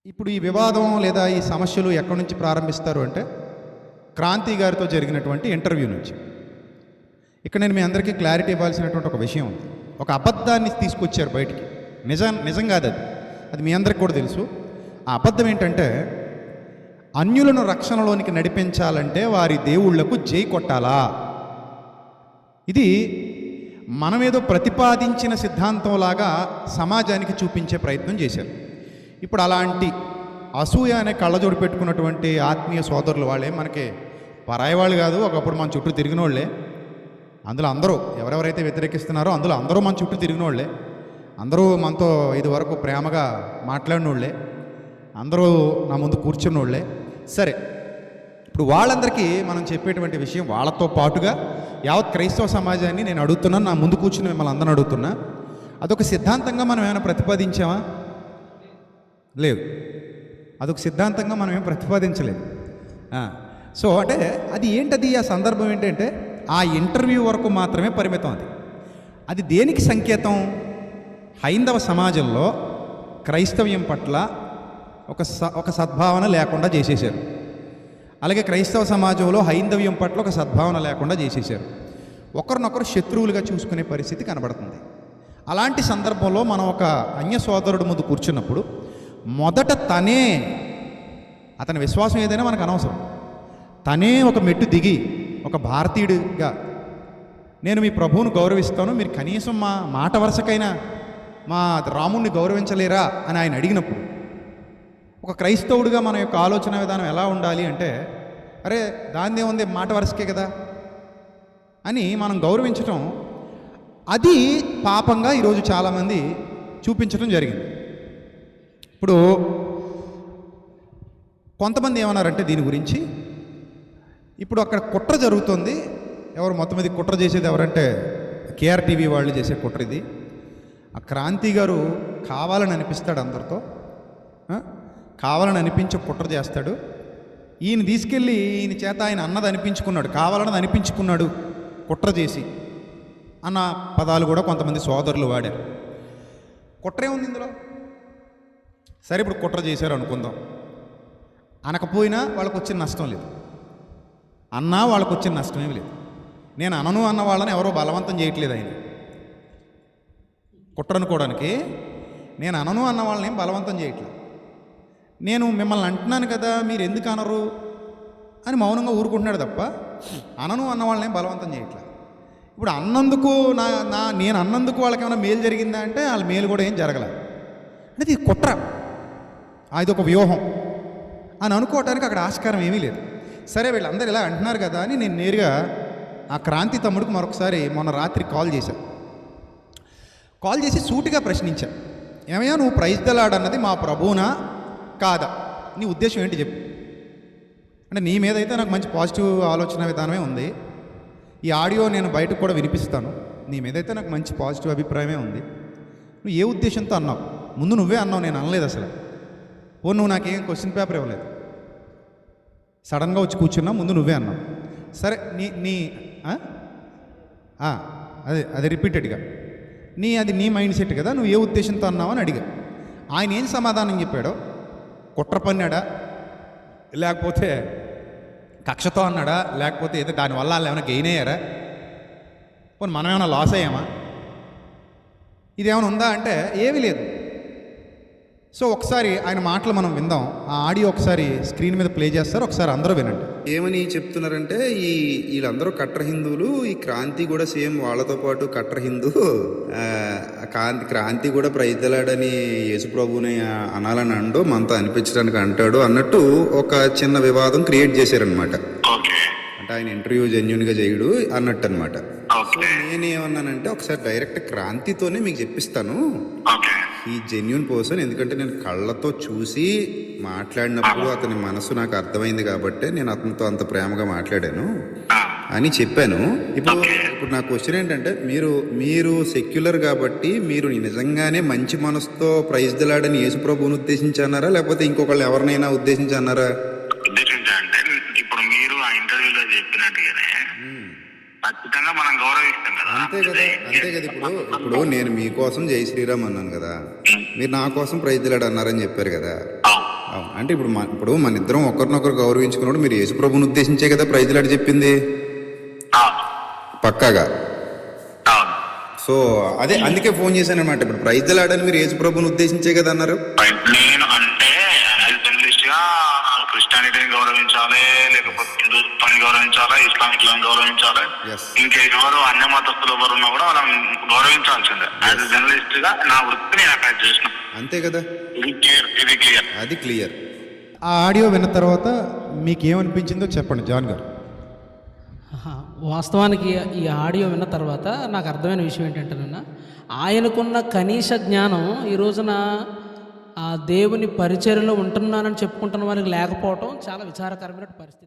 ఇప్పుడు ఈ వివాదం లేదా ఈ సమస్యలు ఎక్కడి నుంచి ప్రారంభిస్తారు అంటే క్రాంతి గారితో జరిగినటువంటి ఇంటర్వ్యూ నుంచి. ఇక్కడ నేను మీ అందరికీ క్లారిటీ ఇవ్వాల్సినటువంటి ఒక విషయం ఉంది. ఒక అబద్ధాన్ని తీసుకొచ్చారు బయటికి. నిజం కాదు అది మీ అందరికి కూడా తెలుసు. ఆ అబద్ధం ఏంటంటే అన్యులను రక్షణలోనికి నడిపించాలంటే వారి దేవుళ్లకు జై కొట్టాలా. ఇది మనమేదో ప్రతిపాదించిన సిద్ధాంతంలాగా సమాజానికి చూపించే ప్రయత్నం చేశారు. ఇప్పుడు అలాంటి అసూయ అనే కళ్ళజోడు పెట్టుకున్నటువంటి ఆత్మీయ సోదరులు వాళ్ళే మనకి పరాయి వాళ్ళు కాదు, ఒకప్పుడు మన చుట్టూ తిరిగిన వాళ్ళే. అందులో అందరూ ఎవరెవరైతే వ్యతిరేకిస్తున్నారో అందులో అందరూ మన చుట్టూ తిరిగిన వాళ్ళే, అందరూ మనతో ఇదివరకు ప్రేమగా మాట్లాడిన వాళ్ళే, అందరూ నా ముందు కూర్చున్న వాళ్ళే. సరే, ఇప్పుడు వాళ్ళందరికీ మనం చెప్పేటువంటి విషయం, వాళ్ళతో పాటుగా యావత్ క్రైస్తవ సమాజాన్ని నేను అడుగుతున్నాను, నా ముందు కూర్చుని మిమ్మల్ని అందరూ అడుగుతున్నా, అదొక సిద్ధాంతంగా మనం ఏమైనా ప్రతిపాదించామా? లేదు, అదొక సిద్ధాంతంగా మనం ఏం ప్రతిపాదించలేదు. సో అంటే అది ఏంటది, ఆ సందర్భం ఏంటంటే ఆ ఇంటర్వ్యూ వరకు మాత్రమే పరిమితం. అది దేనికి సంకేతం? హైందవ సమాజంలో క్రైస్తవ్యం పట్ల ఒక సద్భావన లేకుండా చేసేశారు. అలాగే క్రైస్తవ సమాజంలో హైందవ్యం పట్ల ఒక సద్భావన లేకుండా చేసేశారు. ఒకరినొకరు శత్రువులుగా చూసుకునే పరిస్థితి కనబడుతుంది. అలాంటి సందర్భంలో మనం ఒక అన్య సోదరుడు ముందు కూర్చున్నప్పుడు మొదట అతని విశ్వాసం ఏదైనా మనకు అనవసరం, తనే ఒక మెట్టు దిగి ఒక భారతీయుడిగా నేను మీ ప్రభువును గౌరవిస్తాను, మీరు కనీసం మా మాట వరుసకైనా మా రాముణ్ణి గౌరవించలేరా అని ఆయన అడిగినప్పుడు ఒక క్రైస్తవుడిగా మన యొక్క ఆలోచన విధానం ఎలా ఉండాలి అంటే, అరే దానిదే ఉంది, మాట వరుసకే కదా అని మనం గౌరవించటం, అది పాపంగా ఈరోజు చాలామంది చూపించడం జరిగింది. ఇప్పుడు కొంతమంది ఏమన్నారంటే దీని గురించి, ఇప్పుడు అక్కడ కుట్ర జరుగుతుంది, ఎవరు మొత్తం మీద కుట్ర చేసేది ఎవరంటే కేఆర్టీవీ వాళ్ళు చేసే కుట్ర ఇది. ఆ క్రాంతి గారు కావాలని అనిపిస్తాడు, అందరితో కావాలని అనిపించి కుట్ర చేస్తాడు. ఈయన తీసుకెళ్ళి ఈయన చేత ఆయన అన్నది అనిపించుకున్నాడు, కావాలన్నది అనిపించుకున్నాడు కుట్ర చేసి అన్న పదాలు కూడా కొంతమంది సోదరులు వాడారు. కుట్రే ఉంది ఇందులో. సరే, ఇప్పుడు కుట్ర చేశారు అనుకుందాం, అనకపోయినా వాళ్ళకు వచ్చిన నష్టం లేదు, అన్నా వాళ్ళకు వచ్చిన నష్టం ఏమి లేదు. నేను అనను అన్న వాళ్ళని ఎవరో బలవంతం చేయట్లేదు. ఆయన కుట్ర అనుకోవడానికి నేను అనను అన్న వాళ్ళని ఏం బలవంతం చేయట్లేదు. నేను మిమ్మల్ని అంటున్నాను కదా, మీరు ఎందుకు అనరు అని మౌనంగా ఊరుకుంటున్నాడు తప్ప అనను అన్న వాళ్ళని ఏం బలవంతం చేయట్లేదు. ఇప్పుడు అన్నందుకు నేను అన్నందుకు వాళ్ళకి ఏమైనా మేలు జరిగిందా అంటే వాళ్ళ మేలు కూడా ఏం జరగలేదు. అంటే ఇది కుట్ర, ఇది ఒక వ్యూహం అని అనుకోవటానికి అక్కడ ఆస్కారం ఏమీ లేదు. సరే, వీళ్ళందరూ ఇలా అంటున్నారు కదా అని నేను నేరుగా ఆ క్రాంతి తమ్ముడికి మరొకసారి మొన్న రాత్రి కాల్ చేసి సూటిగా ప్రశ్నించా, ఏమయ్యా నువ్వు ప్రైజ్ ద లార్డ్ అన్నది మా ప్రభువునా కాదా, నీ ఉద్దేశం ఏంటి చెప్పు. అంటే నీ మీద అయితే నాకు మంచి పాజిటివ్ ఆలోచన విధానమే ఉంది, ఈ ఆడియో నేను బయటకు కూడా వినిపిస్తాను, నీ మీద అయితే నాకు మంచి పాజిటివ్ అభిప్రాయమే ఉంది. నువ్వు ఏ ఉద్దేశంతో అన్నావు? ముందు నువ్వే అన్నావు, నేను అనలేదు అసలు. నువ్వు నాకేం క్వశ్చన్ పేపర్ ఇవ్వలేదు, సడన్గా వచ్చి కూర్చున్నావు, ముందు నువ్వే అన్నావు. సరే, అది రిపీటెడ్గా అది నీ మైండ్ సెట్ కదా, నువ్వు ఏ ఉద్దేశంతో అన్నావు అని అడిగా. ఆయన ఏం సమాధానం చెప్పాడో, కుట్ర పన్నాడా, లేకపోతే కక్షతో అన్నాడా, లేకపోతే ఏదో దానివల్ల వాళ్ళు ఏమైనా గెయిన్ అయ్యారా, మనం ఏమైనా లాస్ అయ్యామా, ఇదేమైనా ఉందా అంటే ఏమీ లేదు. సో ఒకసారి ఆయన మాటలు మనం విందాం. ఆ ఆడియో ఒకసారి స్క్రీన్ మీద ప్లే చేస్తారు, ఒకసారి అందరూ వినండి. ఏమని చెప్తున్నారంటే వీళ్ళందరూ కట్టర్ హిందువులు, ఈ క్రాంతి కూడా సేమ్ వాళ్ళతో పాటు కట్టర్ హిందూ, క్రాంతి కూడా ప్రైజ్ ద లార్డ్ అని యేసుప్రభుని అనాలని అంటూ మనతో అనిపించడానికి అంటాడు అన్నట్టు ఒక చిన్న వివాదం క్రియేట్ చేశారనమాట. అంటే ఆయన ఇంటర్వ్యూ జెన్యున్గా చేయడు అన్నట్టు అనమాట. సో నేనేమన్నానంటే ఒకసారి డైరెక్ట్ క్రాంతితోనే మీకు చెప్పిస్తాను, ఈ జెన్యున్ పర్సన్, ఎందుకంటే నేను కళ్ళతో చూసి మాట్లాడినప్పుడు అతని మనసు నాకు అర్థమైంది కాబట్టి నేను అతనితో అంత ప్రేమగా మాట్లాడాను అని చెప్పాను. ఇప్పుడు నా క్వశ్చన్ ఏంటంటే, మీరు సెక్యులర్ కాబట్టి మీరు నిజంగానే మంచి మనసుతో ప్రైజ్ ద లార్డ్ అని యేసు ప్రభువుని ఉద్దేశించి అన్నారా, లేకపోతే ఇంకొకళ్ళు ఎవరినైనా ఉద్దేశించి అన్నారా? అంటే ఇప్పుడు మీరు ఆ ఇంటర్వ్యూలో చెప్పినట్టుగానే ఖచ్చితంగా మనం గౌరవిస్తాం కదా. అంతే కదా. ఇప్పుడు నేను మీకోసం జై శ్రీరామ్ అన్నాను కదా, మీరు నా కోసం ప్రైజ్ ద లార్డ్ అన్నారని చెప్పారు కదా. అవును. అంటే ఇప్పుడు మన ఇద్దరం ఒకరినొకరు గౌరవించుకున్నప్పుడు మీరు యేసు ప్రభుని ఉద్దేశించే కదా ప్రైజ్లాడు చెప్పింది అవును పక్కాగా. అవును. సో అదే అందుకే ఫోన్ చేశాను అనమాట. ఇప్పుడు ప్రైజ్లాడని మీరు యేసు ప్రభుని ఉద్దేశించే కదా అన్నారు. నేను అంటే జర్నలిస్ట్ గా క్రిస్టియానిటీని గౌరవించాలి, లేకపోతే హిందుత్వాన్ని గౌరవించాలి, ఇస్లామిక్ లను గౌరవించాలి, Yes. ఇంకెవరు అన్య మతస్థులు ఎవరు ఉన్నా కూడా వాళ్ళని గౌరవించాల్సిందే. యాజ్ జర్నలిస్ట్ గా నా వృత్తిని అటాచ్ చేసిన. అంతే కదా, ఇది క్లియర్. అది క్లియర్. ఆ ఆడియో విన్న తర్వాత మీకు ఏమనిపించిందో చెప్పండి జాన్ గారు. వాస్తవానికి ఈ ఆడియో విన్న తర్వాత నాకు అర్థమైన విషయం ఏంటంటేనన్నా, ఆయనకున్న కనీస జ్ఞానం ఈ రోజున ఆ దేవుని పరిచర్యలో ఉంటున్నానని చెప్పుకుంటున్న వారికి లేకపోవటం చాలా విచారకరమైన పరిస్థితి.